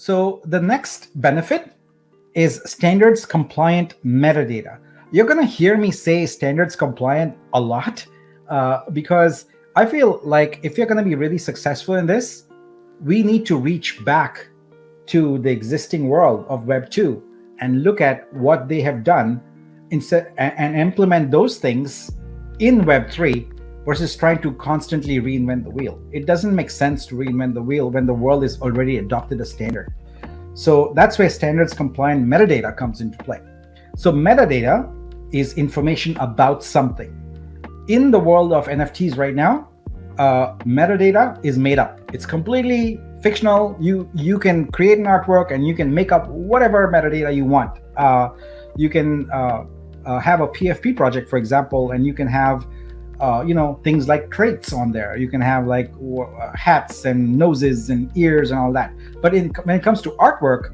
So the next benefit is standards compliant metadata. You're going to hear me say standards compliant a lot because I feel like if you're going to be really successful in this, we need to reach back to the existing world of Web 2 and look at what they have done and implement those things in Web 3 versus trying to constantly reinvent the wheel. It doesn't make sense to reinvent the wheel when the world has already adopted a standard. So that's where standards compliant metadata comes into play. So metadata is information about something. In the world of NFTs right now, metadata is made up. It's completely fictional. You can create an artwork and you can make up whatever metadata you want. You can have a PFP project, for example, and you can have things like traits on there. You can have like hats and noses and ears and all that. But when it comes to artwork,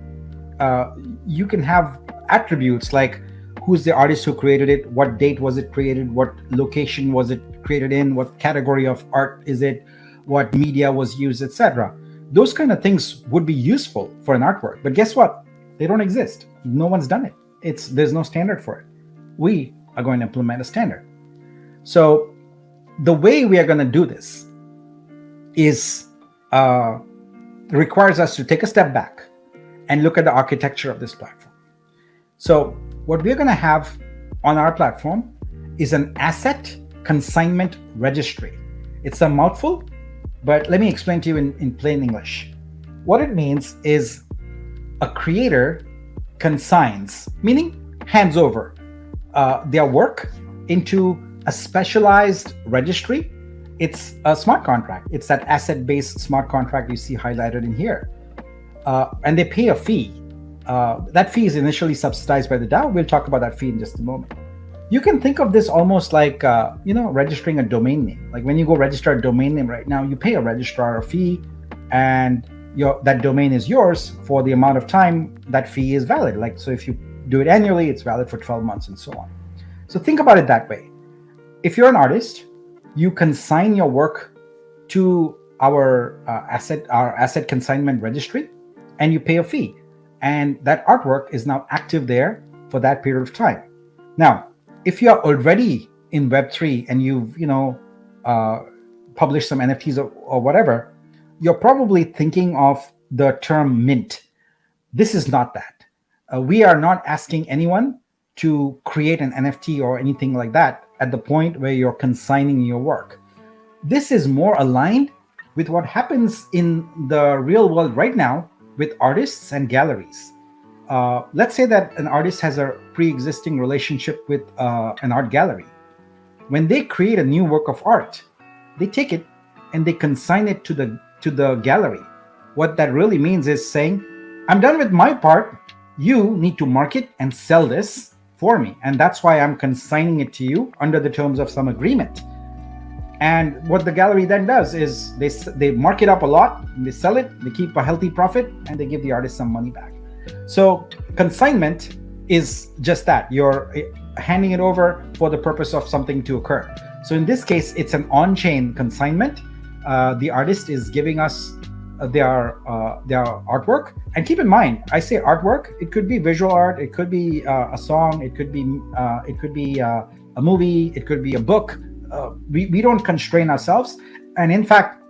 you can have attributes like who's the artist who created it, what date was it created, what location was it created in, what category of art is it, what media was used, etc. Those kind of things would be useful for an artwork. But guess what? They don't exist. No one's done it. There's no standard for it. We are going to implement a standard. So the way we are going to do this is requires us to take a step back and look at the architecture of this platform. So what we're going to have on our platform is an asset consignment registry. It's a mouthful, but let me explain to you in plain English. What it means is a creator consigns, meaning hands over their work into a specialized registry. It's a smart contract. It's that asset-based smart contract you see highlighted in here. And they pay a fee. That fee is initially subsidized by the DAO. We'll talk about that fee in just a moment. You can think of this almost like, registering a domain name. Like when you go register a domain name right now, you pay a registrar a fee and that domain is yours for the amount of time that fee is valid. Like, so if you do it annually, it's valid for 12 months and so on. So think about it that way. If you're an artist, you consign your work to our asset consignment registry and you pay a fee. And that artwork is now active there for that period of time. Now, if you are already in Web3 and you've, published some NFTs or whatever, you're probably thinking of the term mint. This is not that. We are not asking anyone to create an NFT or anything like that at the point where you're consigning your work. This is more aligned with what happens in the real world right now with artists and galleries. Let's say that an artist has a pre-existing relationship with an art gallery. When they create a new work of art, they take it and they consign it to the gallery. What that really means is saying, I'm done with my part. You need to market and sell this for me. And that's why I'm consigning it to you under the terms of some agreement. And what the gallery then does is they mark it up a lot, they sell it, they keep a healthy profit, and they give the artist some money back. So consignment is just that. You're handing it over for the purpose of something to occur. So in this case, it's an on-chain consignment. The artist is giving us their artwork. And keep in mind, I say artwork, it could be visual art, it could be a song, it could be a movie, it could be a book. We don't constrain ourselves. And in fact,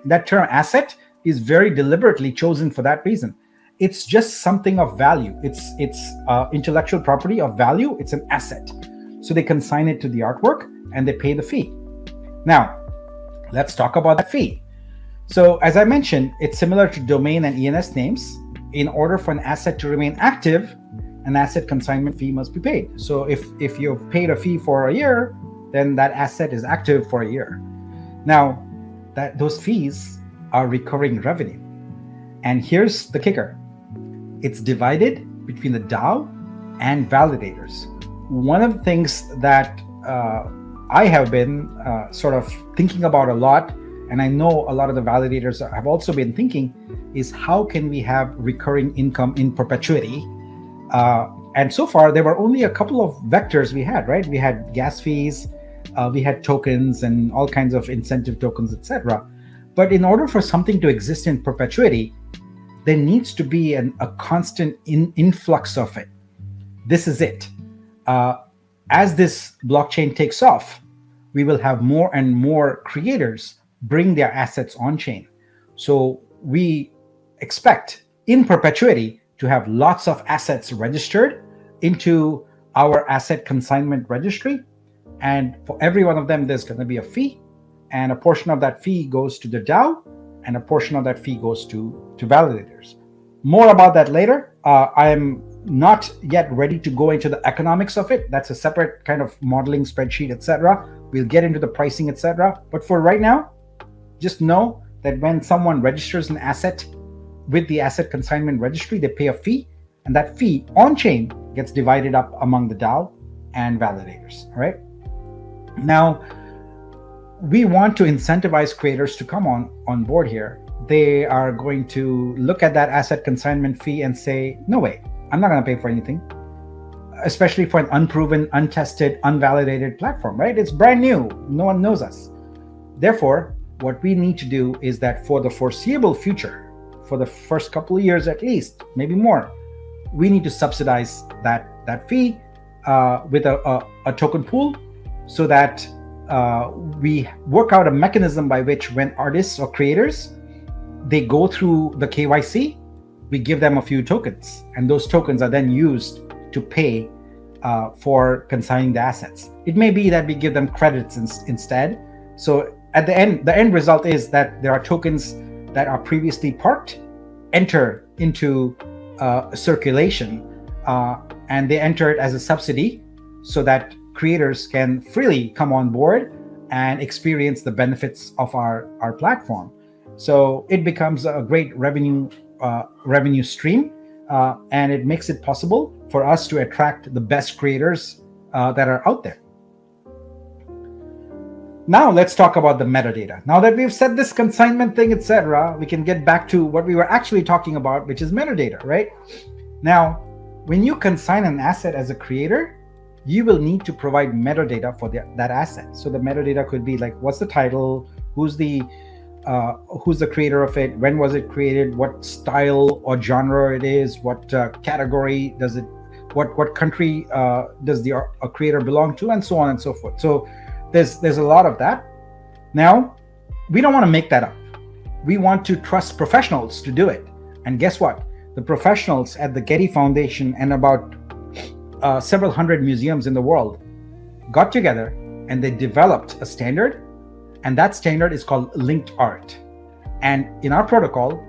that term asset is very deliberately chosen for that reason. It's just something of value. It's intellectual property of value. It's an asset. So they consign it to the artwork and they pay the fee. Now, let's talk about that fee. So as I mentioned, it's similar to domain and ENS names. In order for an asset to remain active, an asset consignment fee must be paid. So if you've paid a fee for a year, then that asset is active for a year. Now, those fees are recurring revenue. And here's the kicker. It's divided between the DAO and validators. One of the things that I have been sort of thinking about a lot, and I know a lot of the validators have also been thinking, is how can we have recurring income in perpetuity? And so far, there were only a couple of vectors we had, right? We had gas fees, we had tokens and all kinds of incentive tokens, etc. But in order for something to exist in perpetuity, there needs to be a constant influx of it. This is it. As this blockchain takes off, we will have more and more creators bring their assets on chain. So we expect in perpetuity to have lots of assets registered into our asset consignment registry. And for every one of them, there's going to be a fee. And a portion of that fee goes to the DAO, and a portion of that fee goes to validators. More about that later. I am not yet ready to go into the economics of it. That's a separate kind of modeling spreadsheet, etc. We'll get into the pricing, etc. But for right now, just know that when someone registers an asset with the asset consignment registry, they pay a fee, and that fee on chain gets divided up among the DAO and validators. All right. Now, we want to incentivize creators to come on board here. They are going to look at that asset consignment fee and say, no way, I'm not going to pay for anything, especially for an unproven, untested, unvalidated platform, right? It's brand new. No one knows us. Therefore, what we need to do is that for the foreseeable future, for the first couple of years at least, maybe more, we need to subsidize that fee with a token pool, so that we work out a mechanism by which when artists or creators, they go through the KYC, we give them a few tokens, and those tokens are then used to pay for consigning the assets. It may be that we give them credits instead. So at the end result is that there are tokens that are previously parked enter into circulation, and they enter it as a subsidy so that creators can freely come on board and experience the benefits of our platform. So it becomes a great revenue stream, and it makes it possible for us to attract the best creators that are out there. Now let's talk about the metadata. Now that we've said this consignment thing, etc., we can get back to what we were actually talking about, which is metadata, right? Now, when you consign an asset as a creator, you will need to provide metadata for that asset. So the metadata could be like, what's the title, who's the creator of it, when was it created, what style or genre it is, what category does it, what country does the creator belong to, and so on and so forth. So there's a lot of that. Now, we don't want to make that up. We want to trust professionals to do it. And guess what? The professionals at the Getty Foundation and about several hundred museums in the world got together and they developed a standard, and that standard is called linked art. And in our protocol,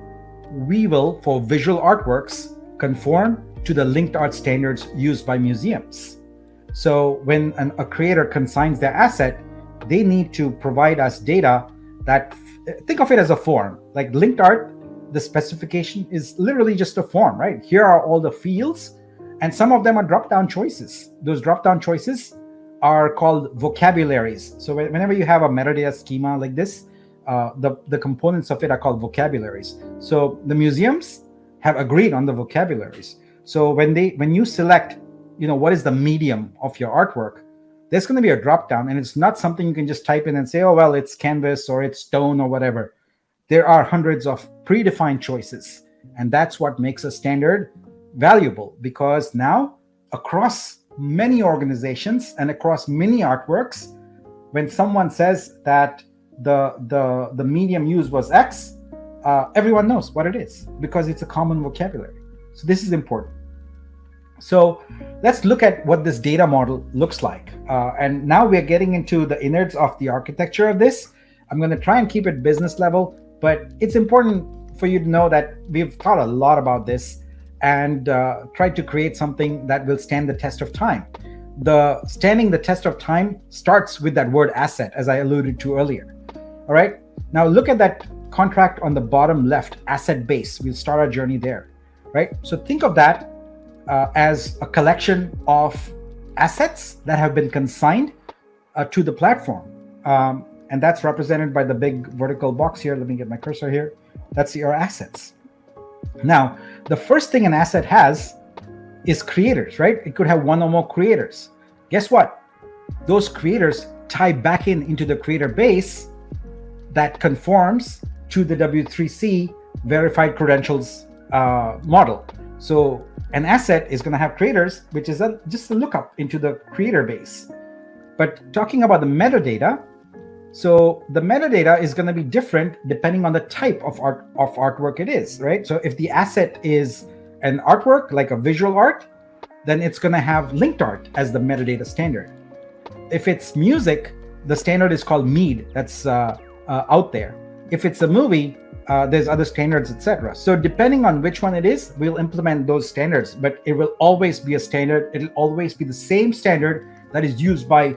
we will, for visual artworks, conform to the linked art standards used by museums. So when a creator consigns their asset, they need to provide us data that, think of it as a form. Like linked art, the specification is literally just a form, right? Here are all the fields, and some of them are drop-down choices. Those drop-down choices are called vocabularies. So whenever you have a metadata schema like this, the components of it are called vocabularies. So the museums have agreed on the vocabularies. So when you select, what is the medium of your artwork, there's going to be a drop-down, and it's not something you can just type in and say, oh, well, it's canvas or it's stone or whatever. There are hundreds of predefined choices, and that's what makes a standard valuable, because now across many organizations and across many artworks, when someone says that the medium used was X, everyone knows what it is because it's a common vocabulary. So this is important. So let's look at what this data model looks like. And now we're getting into the innards of the architecture of this. I'm going to try and keep it business level, but it's important for you to know that we've thought a lot about this and tried to create something that will stand the test of time. Standing the test of time starts with that word asset, as I alluded to earlier. All right. Now look at that contract on the bottom left, asset base. We'll start our journey there, right? So think of that as a collection of assets that have been consigned to the platform. And that's represented by the big vertical box here. Let me get my cursor here. That's your assets. Now, the first thing an asset has is creators, right? It could have one or more creators. Guess what? Those creators tie back into the creator base that conforms to the W3C verified credentials model. So an asset is going to have creators, which is just a lookup into the creator base. But talking about the metadata, so the metadata is going to be different depending on the type of artwork it is, right? So if the asset is an artwork like a visual art, then it's going to have linked art as the metadata standard. If it's music, the standard is called MEAD. That's out there. If it's a movie, there's other standards, etc. So depending on which one it is, we'll implement those standards, but it will always be a standard. It'll always be the same standard that is used by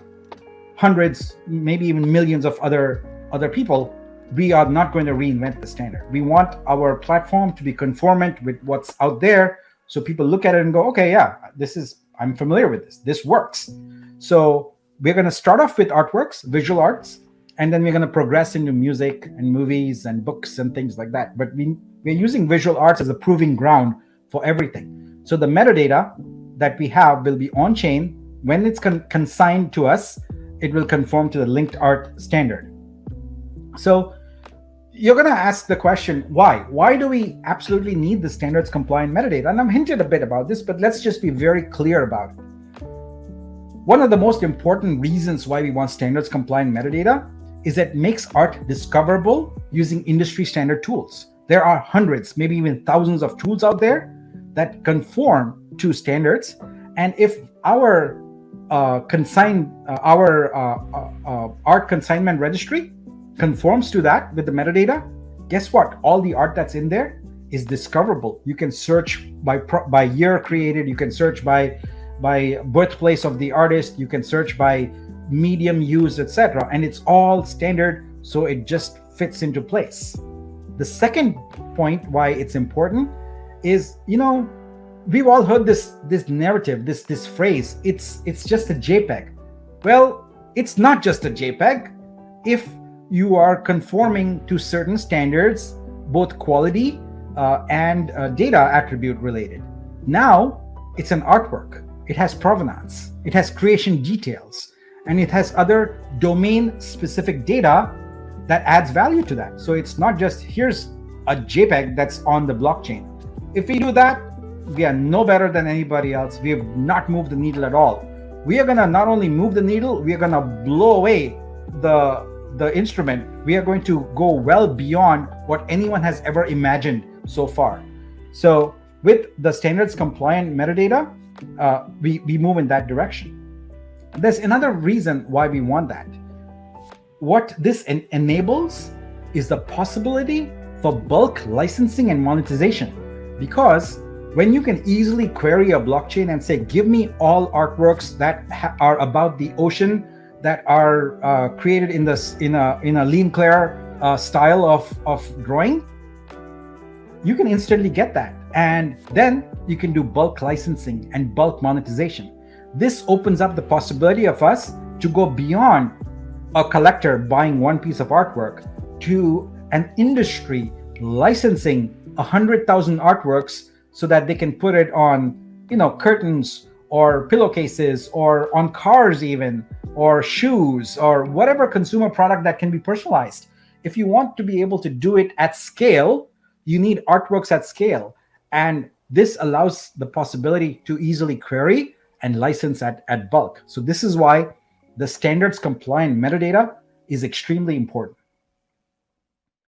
hundreds, maybe even millions of other people. We are not going to reinvent the standard. We want our platform to be conformant with what's out there, so people look at it and go, okay, yeah, I'm familiar with this. This works. So we're going to start off with artworks, visual arts, and then we're going to progress into music and movies and books and things like that. But we're using visual arts as a proving ground for everything. So the metadata that we have will be on chain. When it's consigned to us, it will conform to the linked art standard. So you're going to ask the question, why? Why do we absolutely need the standards compliant metadata? And I've hinted a bit about this, but let's just be very clear about it. One of the most important reasons why we want standards compliant metadata is that it makes art discoverable using industry standard tools. There are hundreds, maybe even thousands of tools out there that conform to standards. And if our art consignment registry conforms to that with the metadata, guess what? All the art that's in there is discoverable. You can search by year created. You can search by birthplace of the artist. You can search by medium used, etc. And it's all standard, so it just fits into place. The second point why it's important is, we've all heard this narrative, this phrase, it's just a JPEG. Well, it's not just a JPEG. If you are conforming to certain standards, both quality and data attribute related. Now it's an artwork. It has provenance, it has creation details, and it has other domain specific data that adds value to that. So it's not just here's a JPEG that's on the blockchain. If we do that, we are no better than anybody else. We have not moved the needle at all. We are going to not only move the needle, we are going to blow away the instrument. We are going to go well beyond what anyone has ever imagined so far. So with the standards compliant metadata, we move in that direction. There's another reason why we want that. What this enables is the possibility for bulk licensing and monetization, because when you can easily query a blockchain and say, give me all artworks that are about the ocean, that are created in a lean clear style of drawing, you can instantly get that. And then you can do bulk licensing and bulk monetization. This opens up the possibility of us to go beyond a collector buying one piece of artwork to an industry licensing 100,000 artworks so that they can put it on, curtains or pillowcases or on cars even, or shoes, or whatever consumer product that can be personalized. If you want to be able to do it at scale, you need artworks at scale. And this allows the possibility to easily query and license at bulk. So this is why the standards compliant metadata is extremely important.